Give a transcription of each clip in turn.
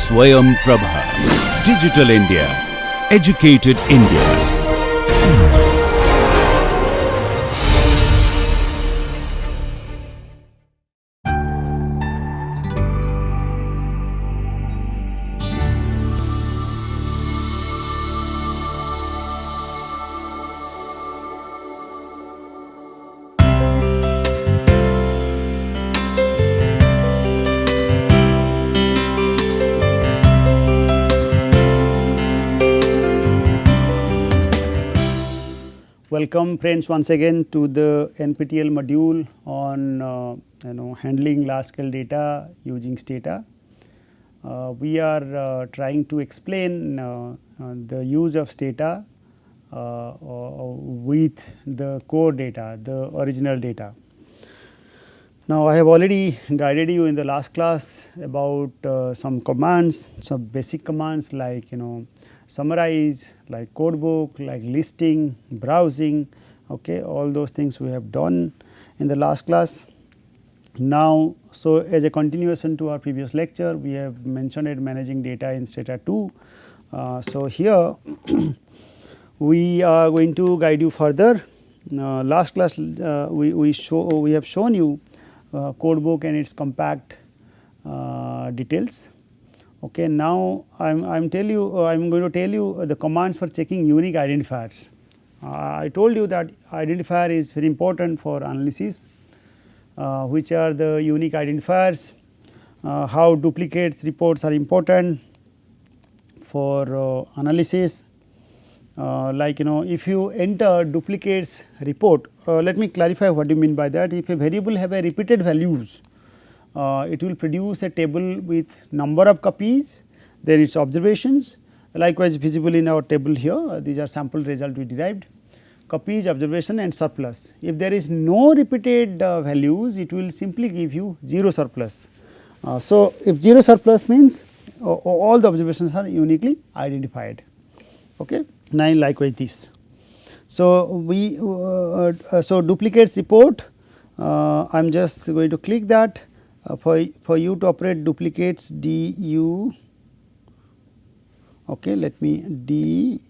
Swayam Prabha. Digital India. Educated India. Welcome friends once again to the NPTEL module on handling large scale data using Stata. We are trying to explain the use of Stata with the core data, the original data. Now, I have already guided you in the last class about some commands, some basic commands like summarize, like codebook, like listing, browsing, okay, all those things we have done in the last class. Now, so as a continuation to our previous lecture, we have mentioned managing data in Stata-II. So here we are going to guide you further. Last class we have shown you codebook and its compact details. Okay, now I'm going to tell you the commands for checking unique identifiers. I told you that identifier is very important for analysis. Which are the unique identifiers? How duplicates reports are important for analysis. Like if you enter duplicates report, let me clarify what you mean by that. If a variable have a repeated values, it will produce a table with number of copies, then its observations, likewise visible in our table here. These are sample result we derived, copies, observation and surplus. If there is no repeated values, it will simply give you 0 surplus. So, if 0 surplus means all the observations are uniquely identified. Okay. Now, likewise this. So, we so duplicates report, I am just going to click that. For you to operate duplicates du, okay, let me duplicates.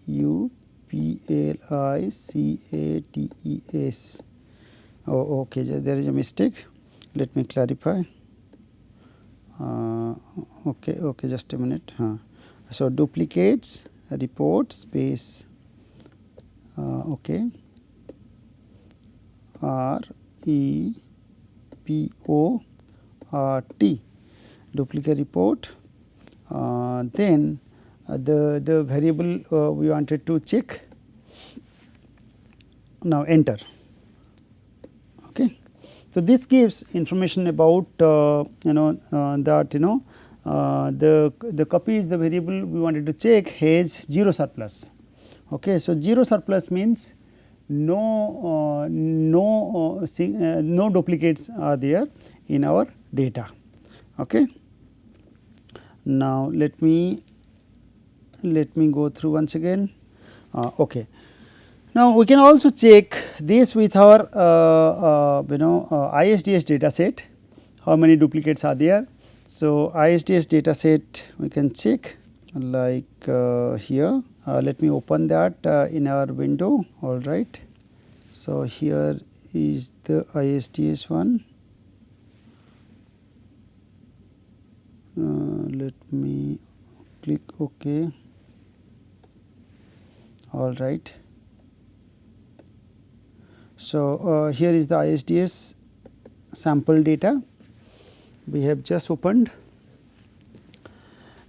Oh, okay, there is a mistake. Let me clarify. Okay, just a minute. So duplicates report space. Okay, REPO. T duplicate report, then the variable we wanted to check, now enter. Okay. So, this gives information about the copies, the variable we wanted to check has 0 surplus. Okay. So, 0 surplus means no duplicates are there in our data. Okay. Now, let me go through once again. Okay. Now, we can also check this with our ISDS data set, how many duplicates are there. So, ISDS data set we can check like here. Let me open that in our window. All right. So, here is the ISDS one. Let me click OK. All right. So, here is the ISDS sample data we have just opened.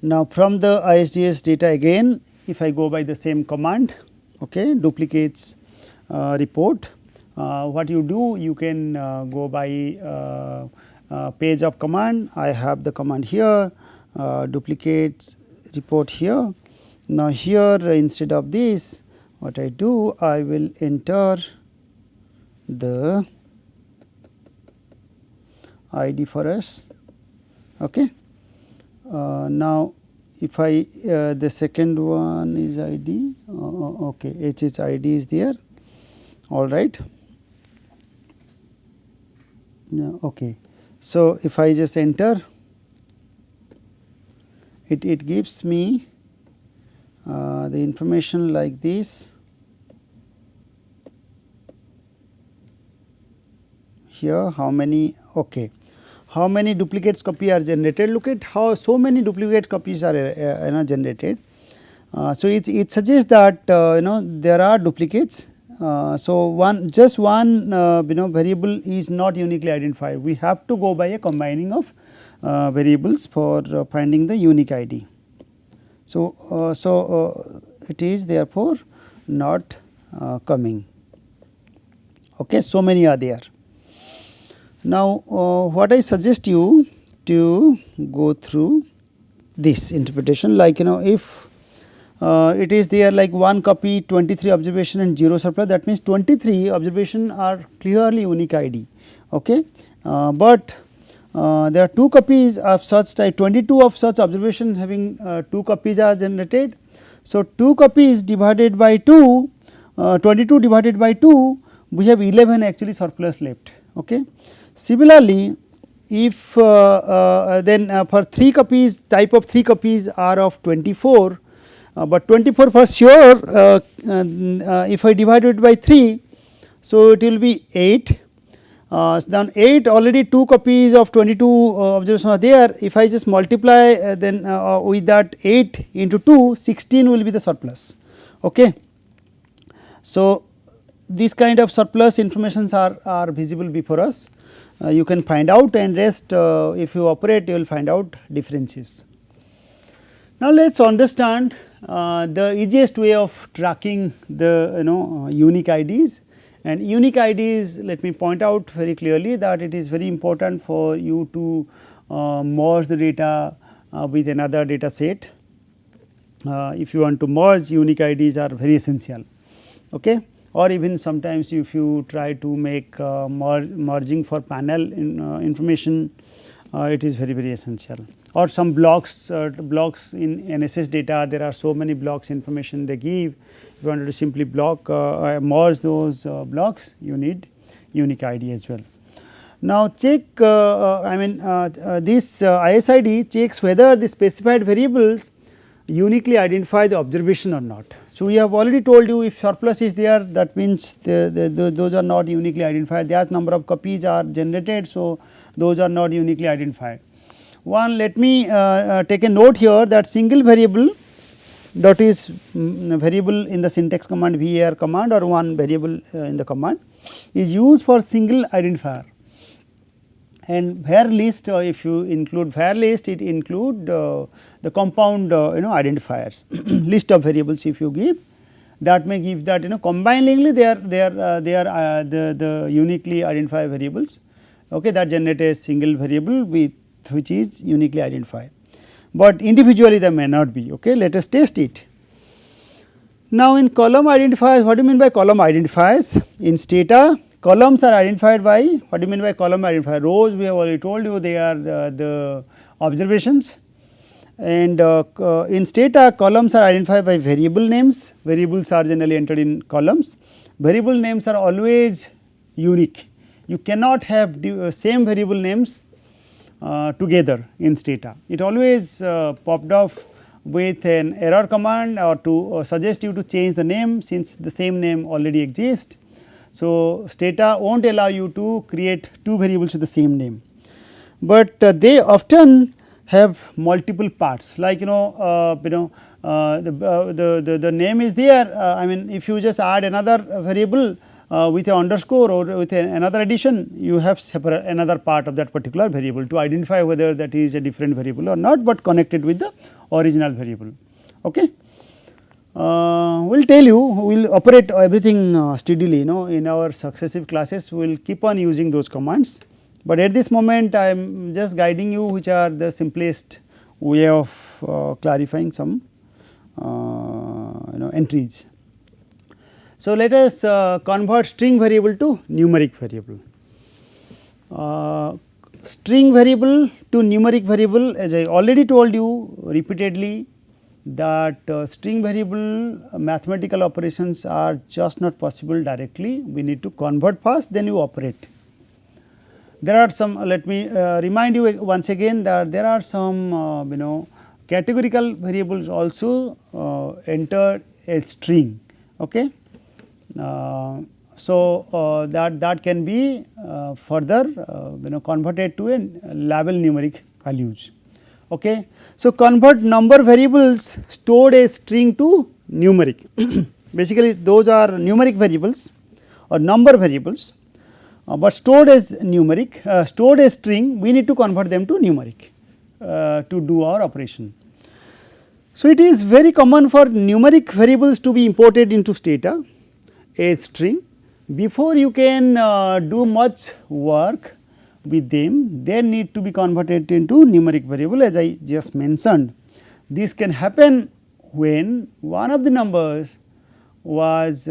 Now, from the ISDS data again, if I go by the same command, okay, duplicates report, what you do, you can go by page of command. I have the command here, duplicates report here. Now, here instead of this, what I do, I will enter the ID for us. Okay. Now, if I the second one is ID, okay, HH ID is there. All right. Okay. So, if I just enter it gives me the information like this. Here how many, okay, how many duplicates copy are generated. Look at how so many duplicate copies are generated. So it suggests that there are duplicates. So just one variable is not uniquely identified. We have to go by a combining of variables for finding the unique ID. So it is therefore not coming. Okay, so many are there. Now what I suggest you to go through this interpretation, like if it is there like 1 copy, 23 observation and 0 surplus, that means 23 observation are clearly unique ID. Okay, but there are 2 copies of such type, 22 of such observation having 2 copies are generated. So 2 copies divided by 2, 22 divided by 2, we have 11 actually surplus left. Okay. Similarly, if then for 3 copies, type of 3 copies are of 24, but 24 for sure if I divide it by 3, so it will be 8. Then 8 already 2 copies of 22 observations are there. If I just multiply then with that 8 into 2, 16 will be the surplus. Okay. So these kind of surplus informations are visible before us. You can find out, and rest if you operate you will find out differences. Now let us understand the easiest way of tracking the unique IDs. And unique IDs, let me point out very clearly that it is very important for you to merge the data with another data set. If you want to merge, unique IDs are very essential. Okay. Or even sometimes if you try to make merging for panel information, it is very essential. Or some blocks in NSS data, there are so many blocks information they give. If you wanted to simply merge those blocks, you need unique ID as well. Now check this ISID checks whether the specified variables uniquely identify the observation or not. So we have already told you if surplus is there, that means those are not uniquely identified. That number of copies are generated, so those are not uniquely identified. Let me take a note here that single variable, that is variable in the syntax command var command or one variable in the command, is used for single identifier. And var list, if you include var list, it include the compound identifiers list of variables. If you give, that may give that combiningly they are the uniquely identified variables. Okay, that generate a single variable with which is uniquely identified, but individually they may not be. Okay, let us test it. Now in column identifiers, what do you mean by column identifiers? In Stata, columns are identified by, what do you mean by column identifier? Rows, we have already told you they are the observations, and in Stata columns are identified by variable names. Variables are generally entered in columns. Variable names are always unique. You cannot have same variable names together in Stata. It always popped off with an error command or to suggest you to change the name, since the same name already exists. So stata won't allow you to create 2 variables with the same name, but they often have multiple parts, like the name is there. I mean, if you just add another variable with an underscore or with another addition, you have separate another part of that particular variable to identify whether that is a different variable or not, but connected with the original variable. Okay. We will tell you, we will operate everything steadily, in our successive classes we will keep on using those commands, but at this moment I am just guiding you which are the simplest way of clarifying some entries. So let us convert string variable to numeric variable. String variable to numeric variable, as I already told you repeatedly, that string variable mathematical operations are just not possible directly. We need to convert first, then you operate. There are some, let me remind you once again that there are some categorical variables also enter a string. Okay. That can be further converted to a label numeric values. Okay. So, convert number variables stored a string to numeric. Basically those are numeric variables or number variables, but stored as numeric, stored as string, we need to convert them to numeric to do our operation. So, it is very common for numeric variables to be imported into Stata, a string. Before you can do much work with them, they need to be converted into numeric variable, as I just mentioned. This can happen when one of the numbers was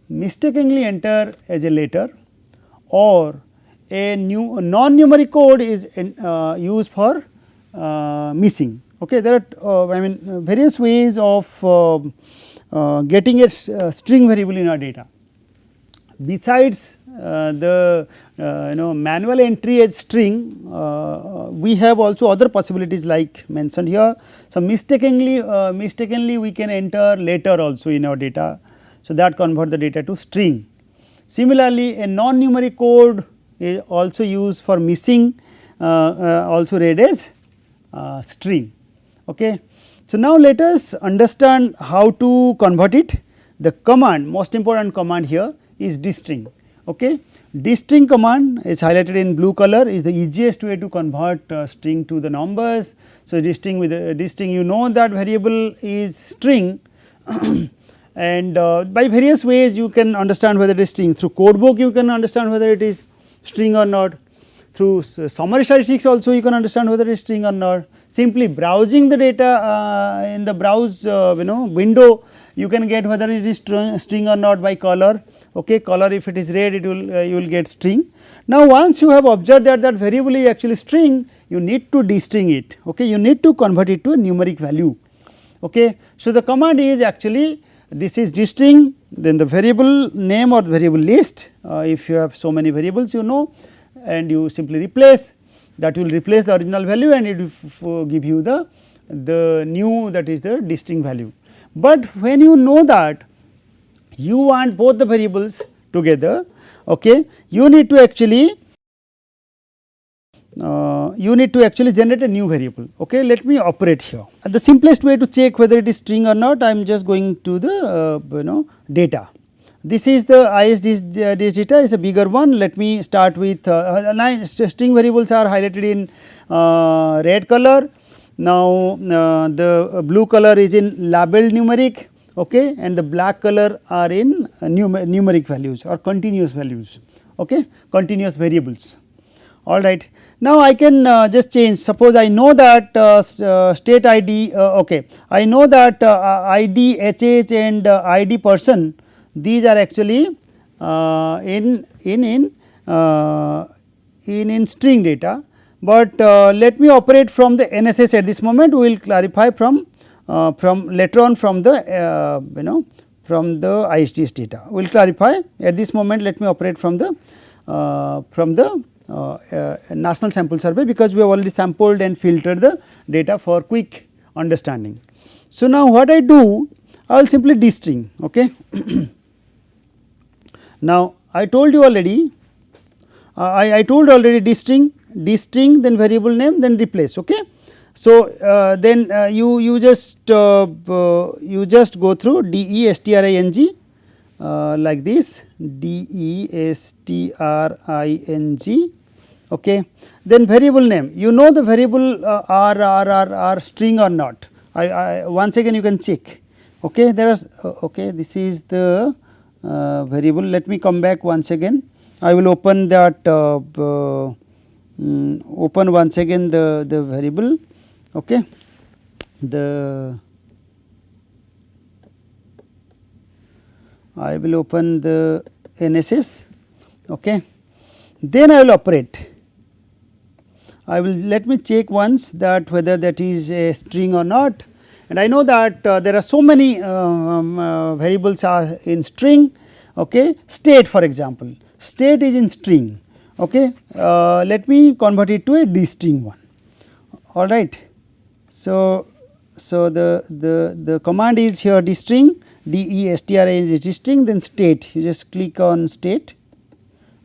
mistakenly entered as a letter, or a non-numeric code is used for missing. Okay. There are I mean various ways of getting a string variable in our data. Besides the manual entry as string, we have also other possibilities like mentioned here. So, mistakenly we can enter letter also in our data. So, that convert the data to string. Similarly, a non-numeric code is also used for missing, also read as string. Okay. So, now let us understand how to convert it. The command, most important command here is dstring. Okay. Dstring command is highlighted in blue color, is the easiest way to convert string to the numbers. So, dstring with dstring, you know that variable is string and by various ways you can understand whether it is string. Through code book you can understand whether it is string or not. Through summary statistics also you can understand whether it is string or not. Simply browsing the data in the browse window, you can get whether it is string or not by color. Okay, color, if it is red, it will you will get string. Now, once you have observed that that variable is actually string, you need to destring it. Okay, you need to convert it to a numeric value. Okay. So, the command is actually this is dstring, then the variable name or variable list, if you have so many variables and you simply replace, that will replace the original value and it will give you the new, that is the dstring value. But when you know that you want both the variables together, okay, you need to actually generate a new variable. Okay, let me operate here. The simplest way to check whether it is string or not, I am just going to the data. This is the this data is a bigger one. Let me start with 9 string variables are highlighted in red color. Now, the blue color is in labeled numeric, okay, and the black color are in numeric values or continuous values, okay, continuous variables. All right. Now, I can just change, suppose I know that state ID, okay, I know that ID HH and ID person, these are actually in string data. But let me operate from the NSS at this moment. We will clarify from later on from the from the ISDS data. We will clarify at this moment. Let me operate from the national sample survey, because we have already sampled and filtered the data for quick understanding. So, now what I do, I will simply dstring. Okay. Now, I told you already, I told already dstring then variable name then replace. Okay. So, then you just go through destring like this, destring. Okay. Then variable name, you know the variable are string or not. Once again you can check. Okay. There are okay, this is the variable. Let me come back once again. I will open that open once again the variable. Okay. I will open the NSS. Okay. Then I will operate. I will let me check once that whether that is a string or not, and I know that there are so many variables are in string. Okay. State, for example, state is in string. Okay. Let me convert it to a dstring one. All right. So, the command is here dstring, DESTRA is dstring, then state, you just click on state.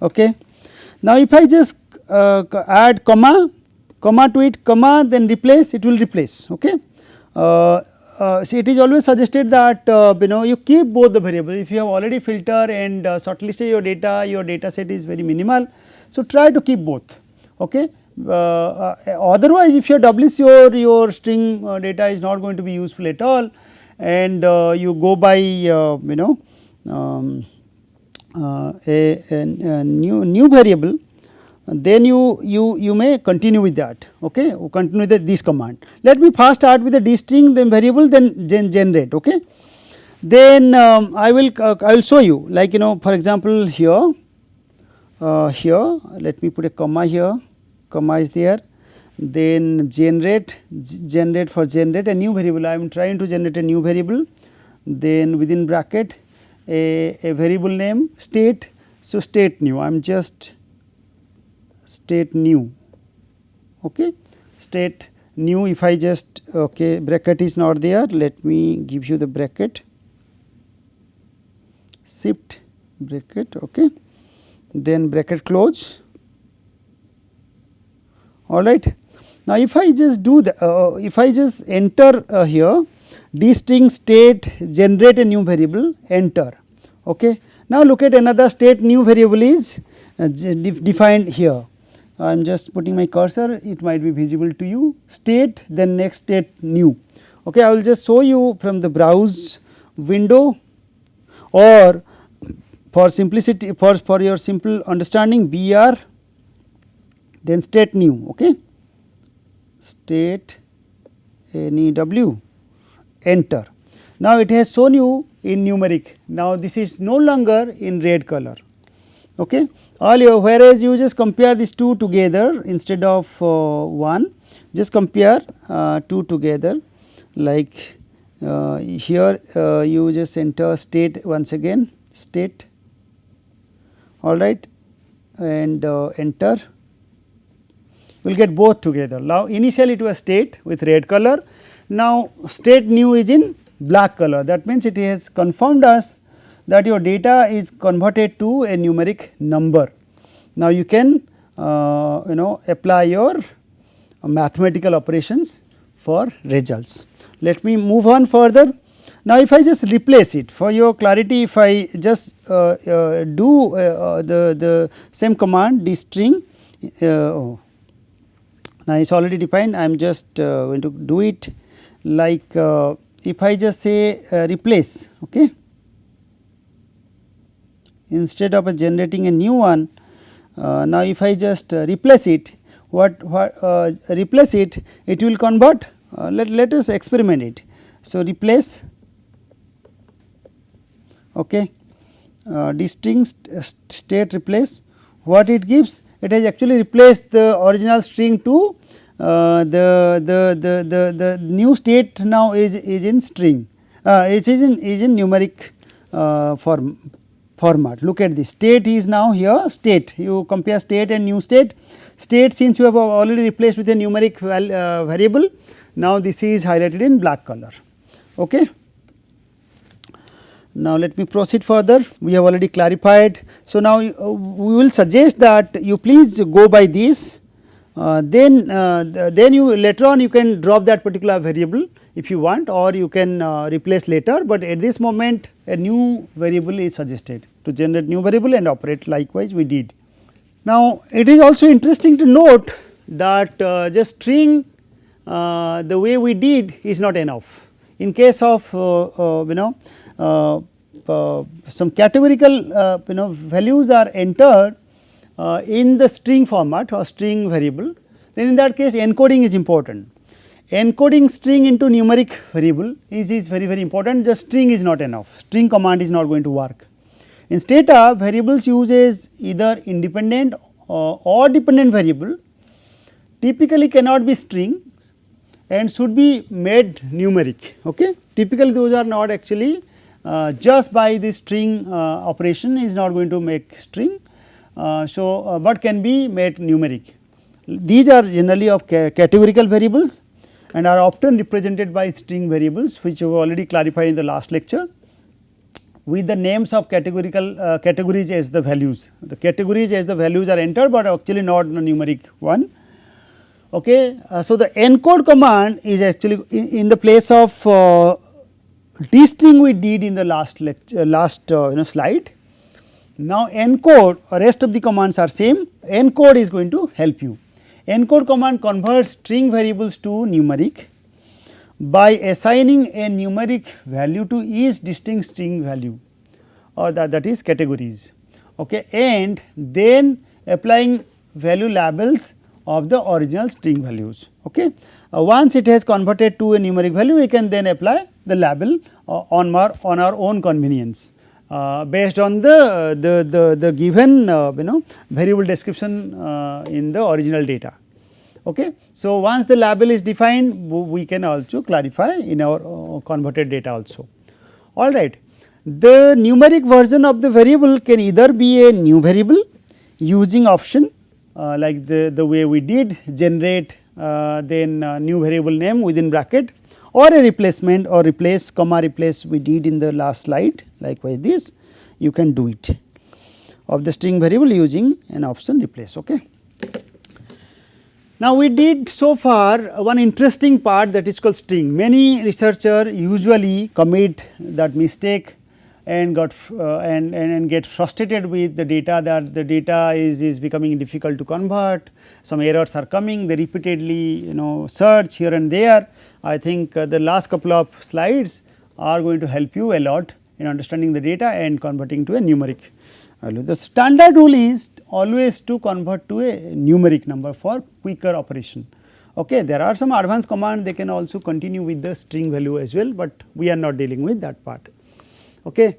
Okay. Now, if I just add comma to it, comma, then replace, it will replace. Okay. So, it is always suggested that you keep both the variables. If you have already filtered and shortlisted your data set is very minimal. So, try to keep both. Okay. Otherwise, if you publish your string data is not going to be useful at all, and you go by a new variable, then you may continue with that. Okay, continue with this command. Let me first start with the dstring, then variable, then generate. Okay, then I will show you, like for example here let me put a comma here. Comma is there, then generate a new variable. I am trying to generate a new variable, then within bracket a variable name state. So, state new, I am just state new. Okay. State new, if I just bracket is not there, let me give you the bracket, shift bracket. Okay. Then bracket close. All right. Now, if I just do the if I just enter here dstring state generate a new variable, enter. Okay. Now, look at another state new variable is defined here. I am just putting my cursor, it might be visible to you, state, then next state new. Okay. I will just show you from the browse window, or for simplicity, for your simple understanding, br, then state new. Okay. State new, enter. Now, it has shown you in numeric. Now, this is no longer in red color. Okay. Earlier, whereas you just compare these two together instead of one, just compare two together, like here you just enter state once again, state, all right, and enter. We will get both together. Now, initially it was state with red color, now state new is in black color. That means, it has confirmed us that your data is converted to a numeric number. Now, you can apply your mathematical operations for results. Let me move on further. Now, if I just replace it for your clarity, if I just do the same command dstring, now it is already defined, I am just going to do it like if I just say replace. Okay. Instead of generating a new one, now if I just replace it, replace it, it will convert. Let us experiment it. So, replace, okay, dstring state replace, what it gives? It has actually replaced the original string to the new state now is in string, it is in numeric format. Look at this, state is now here state, you compare state and new state. State, since you have already replaced with a numeric variable, now this is highlighted in black color. Okay. Now, let me proceed further, we have already clarified. So, now we will suggest that you please go by this, then you later on you can drop that particular variable if you want, or you can replace later, but at this moment a new variable is suggested to generate new variable and operate likewise we did. Now, it is also interesting to note that just string the way we did is not enough. In case of some categorical values are entered in the string format or string variable, then in that case encoding is important. Encoding string into numeric variable is very important, just string is not enough, string command is not going to work. In Stata, variables uses either independent or dependent variable, typically cannot be strings and should be made numeric. Okay. Typically, those are not actually just by the string operation is not going to make string, but can be made numeric. These are generally of categorical variables, and are often represented by string variables, which we have already clarified in the last lecture, with the names of categorical categories as the values. The categories as the values are entered, but actually not the numeric one. Okay. So, the encode command is actually in the place of dstring we did in the last lecture, slide. Now, encode rest of the commands are same, encode is going to help you. Encode command converts string variables to numeric by assigning a numeric value to each distinct string value, or that is categories, okay, and then applying value labels of the original string values. Okay. Once it has converted to a numeric value, we can then apply the label on our own convenience, based on the given variable description in the original data. Okay. So, once the label is defined, we can also clarify in our converted data also. All right. The numeric version of the variable can either be a new variable using option, like the way we did generate then new variable name within bracket, or a replacement, or replace comma replace we did in the last slide. Likewise, this you can do it of the string variable using an option replace. Okay. Now, we did so far one interesting part, that is called string. Many researchers usually commit that mistake and get frustrated with the data, that the data is becoming difficult to convert, some errors are coming, they repeatedly search here and there. I think the last couple of slides are going to help you a lot in understanding the data and converting to a numeric value. The standard rule is always to convert to a numeric number for quicker operation. Okay. There are some advanced commands, they can also continue with the string value as well, but we are not dealing with that part. Okay.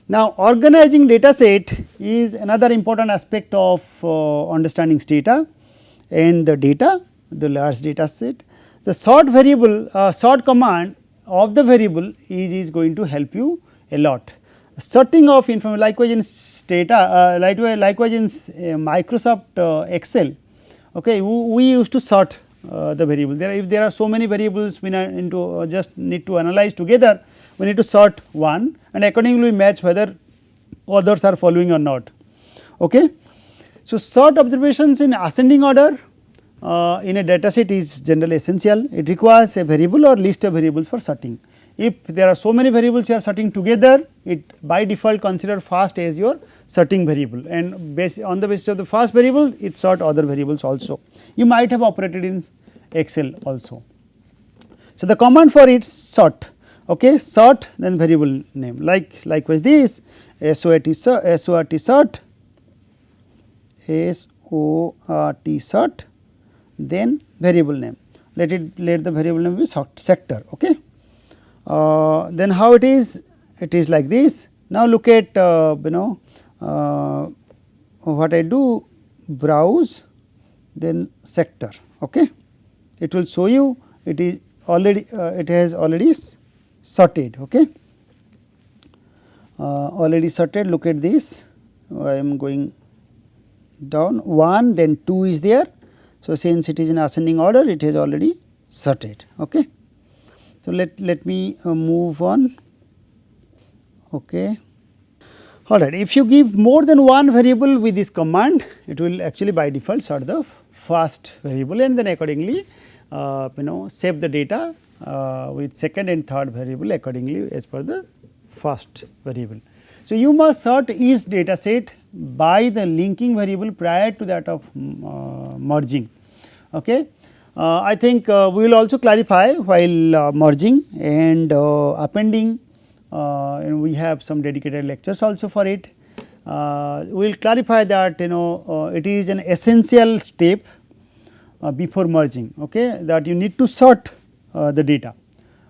Now, organizing data set is another important aspect of understanding data and the data, the large data set. The sort variable, sort command of the variable is going to help you a lot. Sorting of information, likewise in Stata, likewise in Microsoft Excel, okay, we used to sort the variable. If there are so many variables, we just need to analyze together, we need to sort one and accordingly match whether others are following or not. Okay. So, sort observations in ascending order in a data set is generally essential. It requires a variable or list of variables for sorting. If there are so many variables you are sorting together, it by default consider first as your sorting variable, and on the basis of the first variable it sort other variables also. You might have operated in Excel also. So, the command for it sort, okay, sort then variable name, likewise this sort then variable name, let the variable name be sector. Okay. Then how it is like this. Now, look at what I do, browse then sector. Okay. It will show you it is already it has already sorted. Okay. Already sorted, look at this, I am going down 1 then 2 is there. So, since it is in ascending order, it has already sorted. Okay. So, let me move on. Okay. All right. If you give more than one variable with this command, it will actually by default sort the first variable and then accordingly save the data with second and third variable accordingly as per the first variable. So, you must sort each data set by the linking variable prior to that of merging. Okay. I think we will also clarify while merging and appending, we have some dedicated lectures also for it. We will clarify that it is an essential step before merging, okay, that you need to sort the data.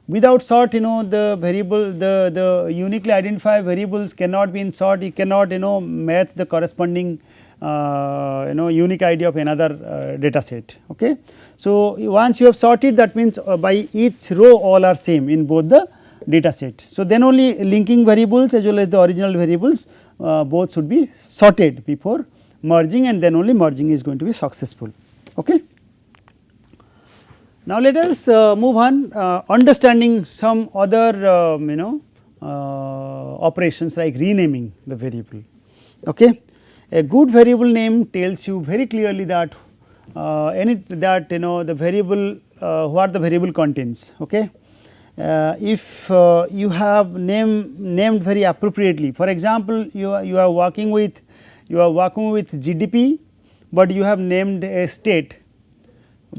Without sort, the variable, the uniquely identified variables cannot be in sort, you cannot match the corresponding unique ID of another data set. Okay. So, once you have sorted, that means by each row all are same in both the data sets. So, then only linking variables as well as the original variables both should be sorted before merging, and then only merging is going to be successful. Okay. Now, let us move on understanding some other operations like renaming the variable. Okay. A good variable name tells you very clearly that the variable what the variable contains. Okay. If you have named very appropriately, for example, you are working with GDP, but you have named a state,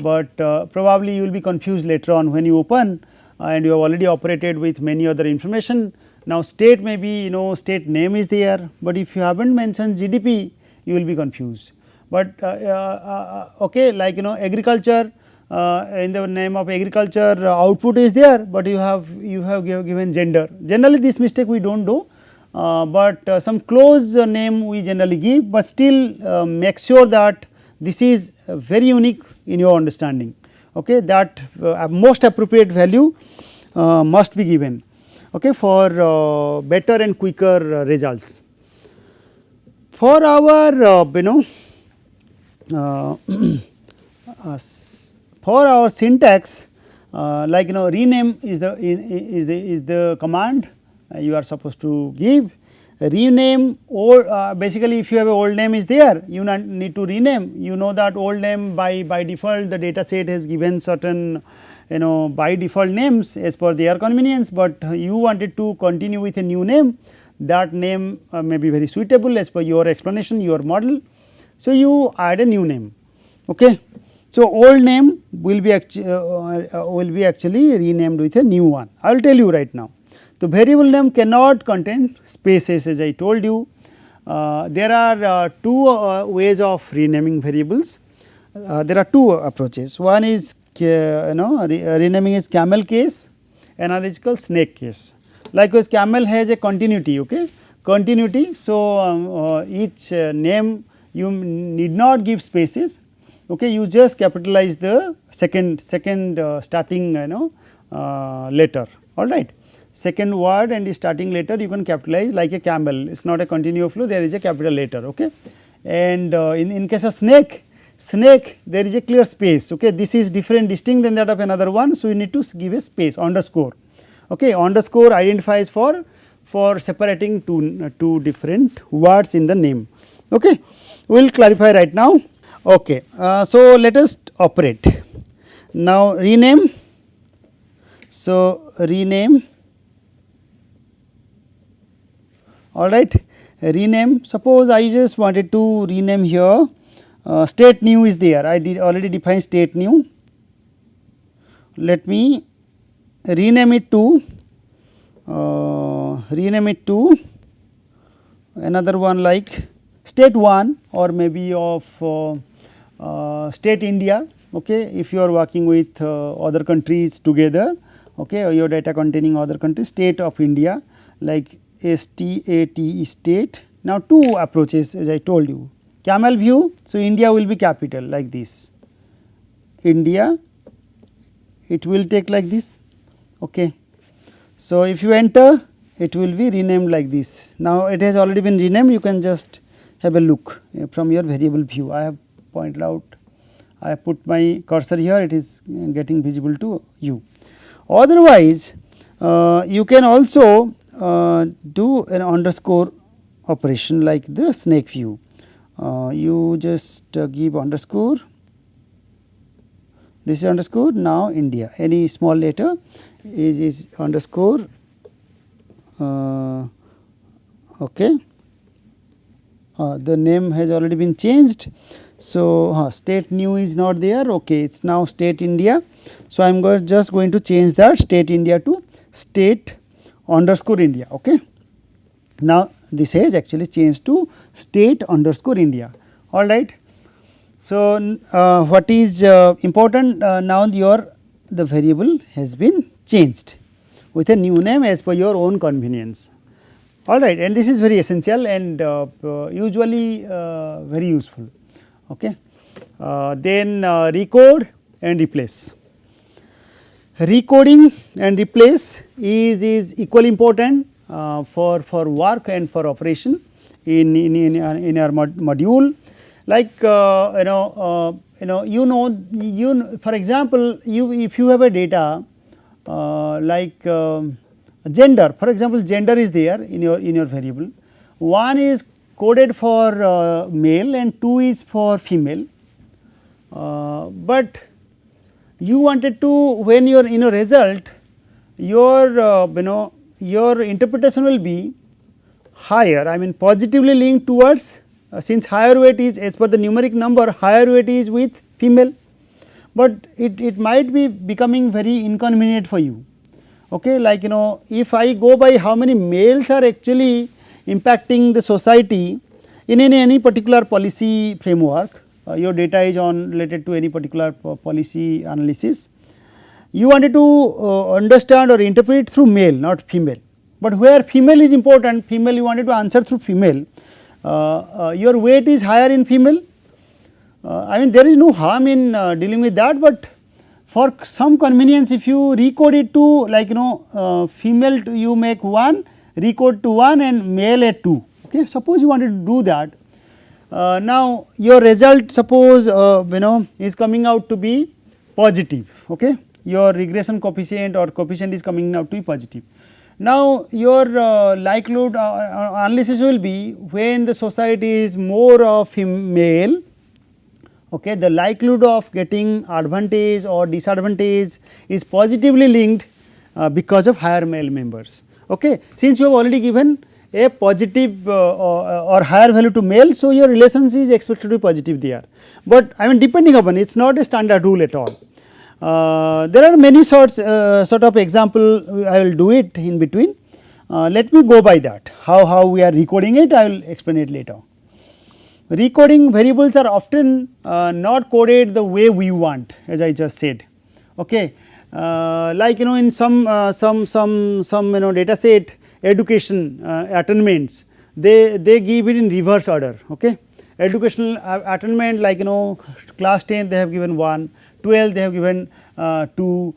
but probably you will be confused later on when you open and you have already operated with many other information. Now, state may be state name is there, but if you have not mentioned GDP, you will be confused. But okay, like agriculture, in the name of agriculture output is there, but you have given gender. Generally this mistake we do not do, but some close name we generally give, but still make sure that this is very unique in your understanding. Okay, that most appropriate value must be given, okay, for better and quicker results. For our for our syntax, like rename is the command you are supposed to give. Rename, or basically if you have a old name is there, you need to rename. You know that old name by default the data set has given certain by default names as per their convenience, but you wanted to continue with a new name. That name may be very suitable as per your explanation, your model. So, you add a new name. Okay. So, old name will be actually renamed with a new one. I will tell you right now. The variable name cannot contain spaces, as I told you. There are two ways of renaming variables. There are two approaches. One is renaming is camel case, another is called snake case. Likewise, camel has a continuity. Okay, continuity. So, each name you need not give spaces. Okay, you just capitalize the second starting letter. All right. Second word and the starting letter you can capitalize like a camel. It is not a continuous flow, there is a capital letter. Okay. And in case of snake there is a clear space. Okay. This is different, distinct than that of another one. So, you need to give a space, underscore. Okay. Underscore identifies for separating two different words in the name. Okay. We will clarify right now. Okay. So, let us operate. Now, rename. So, rename. Alright, rename. Suppose I just wanted to rename here, state new is there, I did already define state new. Let me rename it to another one like state 1 or maybe of state India. Okay, if you are working with other countries together, okay, or your data containing other countries, state of India like STAT state. Now, two approaches as I told you, camel view. So, India will be capital like this, India it will take like this. Okay. So, if you enter it will be renamed like this. Now, it has already been renamed, you can just have a look from your variable view. I have pointed out, I have put my cursor here, it is getting visible to you. Otherwise, you can also do an underscore operation like the snake view. You just give underscore, this is underscore, now India, any small letter is underscore. Okay. The name has already been changed. So, state new is not there, okay, it is now state India. So, I am just going to change that state India to state underscore India. Okay. Now, this has actually changed to state underscore India. All right. So, what is important now the variable has been changed with a new name as per your own convenience. All right, and this is very essential and usually very useful. Okay. Then recode and replace. Recoding and replace is equally important for work and for operation in our module. like for example, if you have a data like gender, for example, gender is there in your variable. One is coded for male and 2 is for female, but you wanted to, when you are in a result, your your interpretation will be higher, I mean positively linked towards, since higher weight is, as per the numeric number, higher weight is with female, but it might be becoming very inconvenient for you. Okay, like if I go by how many males are actually impacting the society in any particular policy framework, your data is on related to any particular policy analysis, you wanted to understand or interpret through male, not female, but where female is important, female you wanted to answer through female, your weight is higher in female. I mean there is no harm in dealing with that, but for some convenience, if you recode it to, like female to you make 1, recode to 1 and male at 2. Okay. Suppose you wanted to do that. Now your result, suppose is coming out to be positive. Okay. Your regression coefficient or coefficient is coming out to be positive. Now your likelihood analysis will be, when the society is more of female, okay, the likelihood of getting advantage or disadvantage is positively linked because of higher male members. Okay. Since you have already given a positive or higher value to male, so your relations is expected to be positive there, but I mean depending upon, it is not a standard rule at all. There are many sort of example, I will do it in between. Let me go by that, how we are recoding it, I will explain it later. Recoding variables are often not coded the way we want, as I just said. Okay. Like in some data set, education attainments, they give it in reverse order. Okay. Educational attainment, like class 10 they have given 1, 12 they have given 2,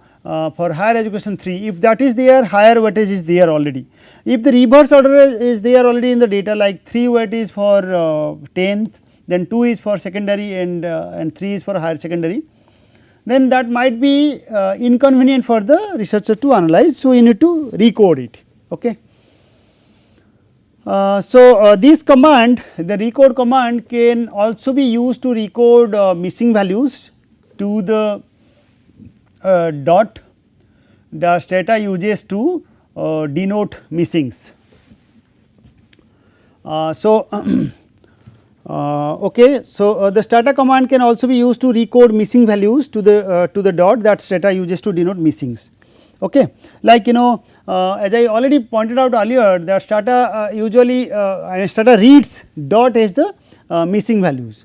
for higher education 3. If that is there, higher weightage is there already. If the reverse order is there already in the data, like 3 weight is for 10th, then 2 is for secondary and 3 is for higher secondary, then that might be inconvenient for the researcher to analyze. So, you need to recode it. Okay. This command, the recode command, can also be used to recode missing values to the dot the Stata uses to denote missings. Okay. So, the Stata command can also be used to recode missing values to the dot that Stata uses to denote missings. Okay. Like as I already pointed out earlier, the Stata usually Stata reads dot as the missing values.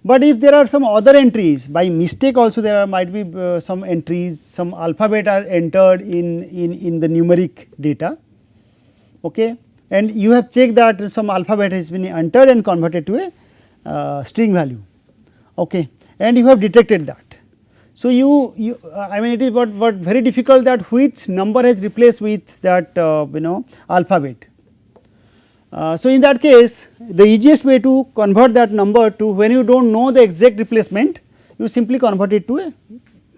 But if there are some other entries, by mistake also there might be some entries, some alphabet are entered in the numeric data, okay, and you have checked that some alphabet has been entered and converted to a string value, okay, and you have detected that. So, I mean it is what very difficult that which number has replaced with that alphabet. So, in that case, the easiest way to convert that number to, when you do not know the exact replacement, you simply convert it to a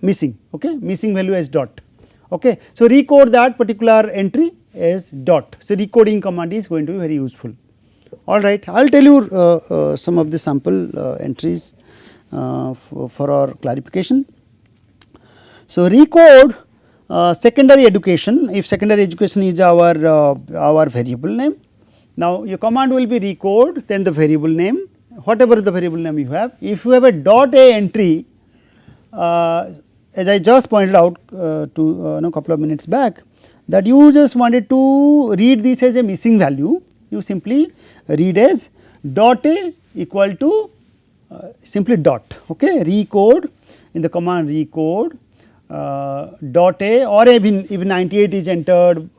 missing, okay, missing value as dot. Okay. So, recode that particular entry as dot. So, recoding command is going to be very useful. All right, I will tell you some of the sample entries for our clarification. So, recode secondary education, if secondary education is our variable name. Now, your command will be recode, then the variable name, whatever the variable name you have. If you have a dot a entry, as I just pointed out to a couple of minutes back, that you just wanted to read this as a missing value, you simply read as dot a equal to simply dot, okay, recode, in the command recode dot a, or even 98 is entered in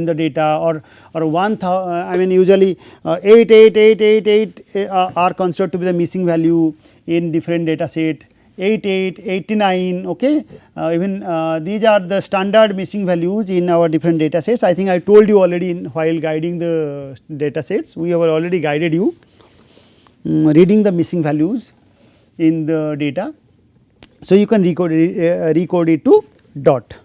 the data, or 1000, I mean usually 88888 are considered to be the missing value in different data set, 88, 89, okay, even these are the standard missing values in our different data sets. I think I told you already while guiding the data sets, we have already guided you. reading the missing values in the data. So, you can recode it to dot.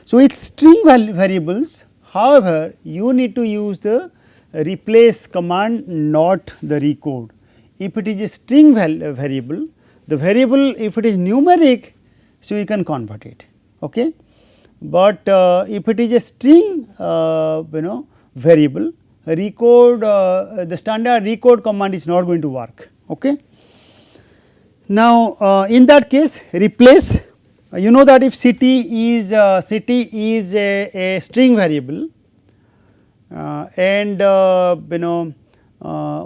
So, with string variables, however, you need to use the replace command, not the recode. If it is a string variable, the variable if it is numeric, so you can convert it. Okay. But if it is a string variable, recode the standard recode command is not going to work. Okay. Now, in that case replace, you know that if city is a string variable and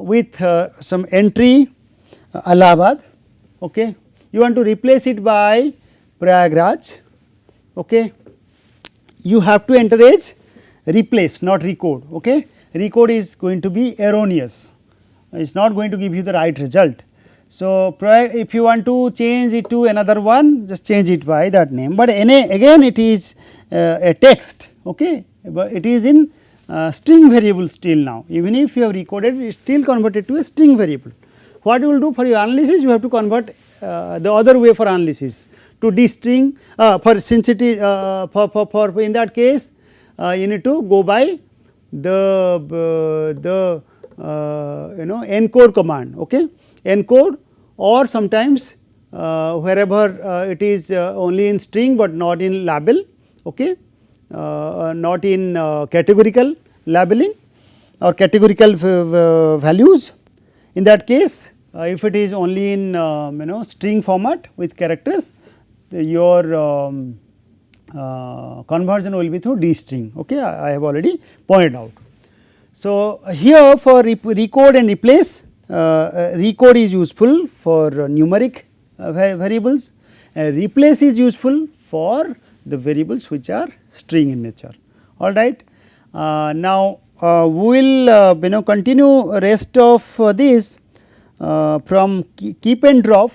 with some entry Allahabad, okay, you want to replace it by Prayagraj, okay, you have to enter as replace, not recode. Okay. Recode is going to be erroneous, it is not going to give you the right result. So, if you want to change it to another one, just change it by that name, but again it is a text, okay, but it is in string variable still now. Even if you have recoded, it is still converted to a string variable. What you will do for your analysis? You have to convert the other way for analysis to D string for since it is for in that case you need to go by the encode command, okay, encode, or sometimes wherever it is only in string, but not in label, okay, not in categorical labeling or categorical values. In that case, if it is only in string format with characters, your conversion will be through D string. Okay, I have already pointed out. So, here for recode and replace, recode is useful for numeric variables, replace is useful for the variables which are string in nature. All right. Now, we will continue rest of this from keep and drop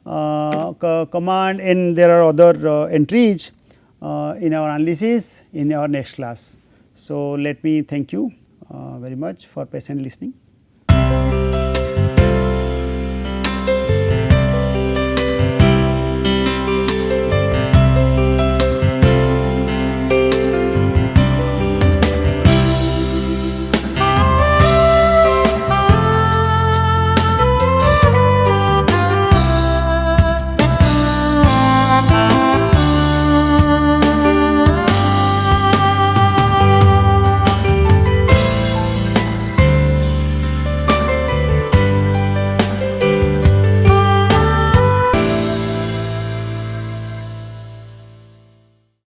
command, and there are other entries in our analysis in our next class. So, let me thank you very much for patient listening.